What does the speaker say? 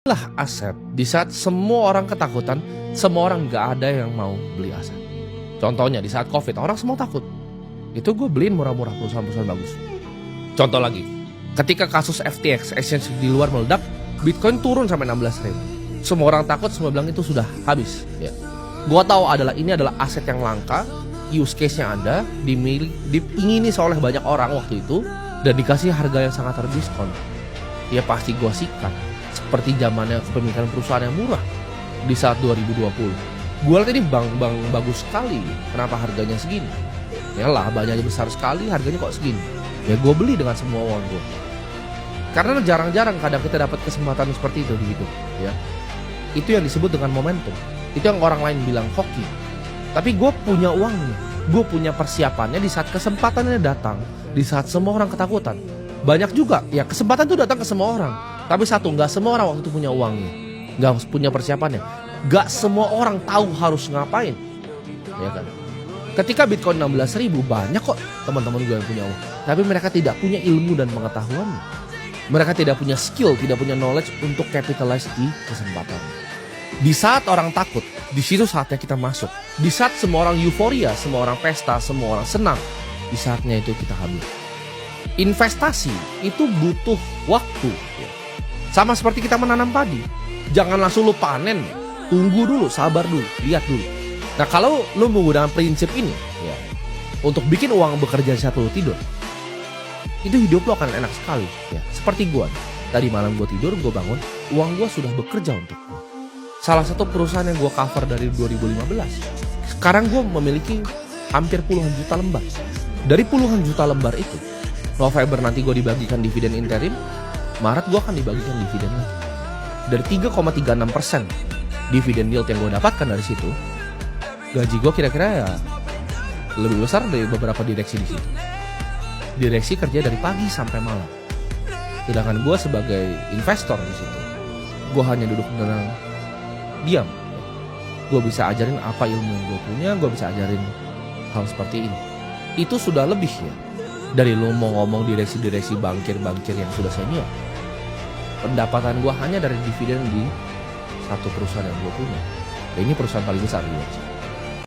Lah aset di saat semua orang ketakutan, semua orang nggak ada yang mau beli aset. Contohnya di saat COVID, orang semua takut. Itu gue beliin murah-murah perusahaan-perusahaan bagus. Contoh lagi, ketika kasus FTX, exchange di luar meledak, Bitcoin turun sampai 16.000. Semua orang takut, semua bilang itu sudah habis. Ya. Gue tahu ini adalah aset yang langka, use case-nya ada, diingini oleh banyak orang waktu itu, dan dikasih harga yang sangat terdiskon. Ya pasti gue sikat. Seperti zamannya kepemilikan perusahaan yang murah di saat 2020. Gue lihat ini bank bagus sekali. Kenapa harganya segini? Ya lah, banyak besar sekali, harganya kok segini. Ya gue beli dengan semua uang gue. Karena jarang-jarang kadang kita dapat kesempatan seperti itu di hidup. Ya, itu yang disebut dengan momentum. Itu yang orang lain bilang hoki. Tapi gue punya uangnya. Gue punya persiapannya di saat kesempatannya datang. Di saat semua orang ketakutan. Banyak juga, ya kesempatan itu datang ke semua orang. Tapi satu, gak semua orang waktu itu punya uangnya, gak punya persiapannya. Gak semua orang tahu harus ngapain, ya kan? Ketika Bitcoin 16.000, banyak kok teman-teman gue yang punya uang. Tapi mereka tidak punya ilmu dan pengetahuannya. Mereka tidak punya skill, tidak punya knowledge untuk capitalize di kesempatan. Di saat orang takut, di situ saatnya kita masuk. Di saat semua orang euforia, semua orang pesta, semua orang senang, di saatnya itu kita ambil. Investasi itu butuh waktu. Sama seperti kita menanam padi. Jangan langsung lu panen. Tunggu dulu, sabar dulu, lihat dulu. Nah kalau lu menggunakan prinsip ini ya, untuk bikin uang bekerja saat lu tidur, itu hidup lu akan enak sekali ya. Seperti gue, tadi malam gue tidur, gue bangun, uang gue sudah bekerja untuk gue. Salah satu perusahaan yang gue cover dari 2015, sekarang gue memiliki hampir puluhan juta lembar. Dari puluhan juta lembar itu, November nanti gue dibagikan dividen interim, Maret gue akan dibagikan dividen lagi. Dari 3,36% dividen yield yang gue dapatkan dari situ, gaji gue kira-kira ya lebih besar dari beberapa direksi di situ. Direksi kerja dari pagi sampai malam. Sedangkan gue sebagai investor di situ, gue hanya duduk tenang, diam. Gue bisa ajarin apa ilmu yang gue punya, gue bisa ajarin hal seperti ini. Itu sudah lebih ya dari lo mau ngomong direksi-direksi bankir-bankir yang sudah senior. Pendapatan gue hanya dari dividen di satu perusahaan yang gue punya. Dan ini perusahaan paling besar di Indonesia.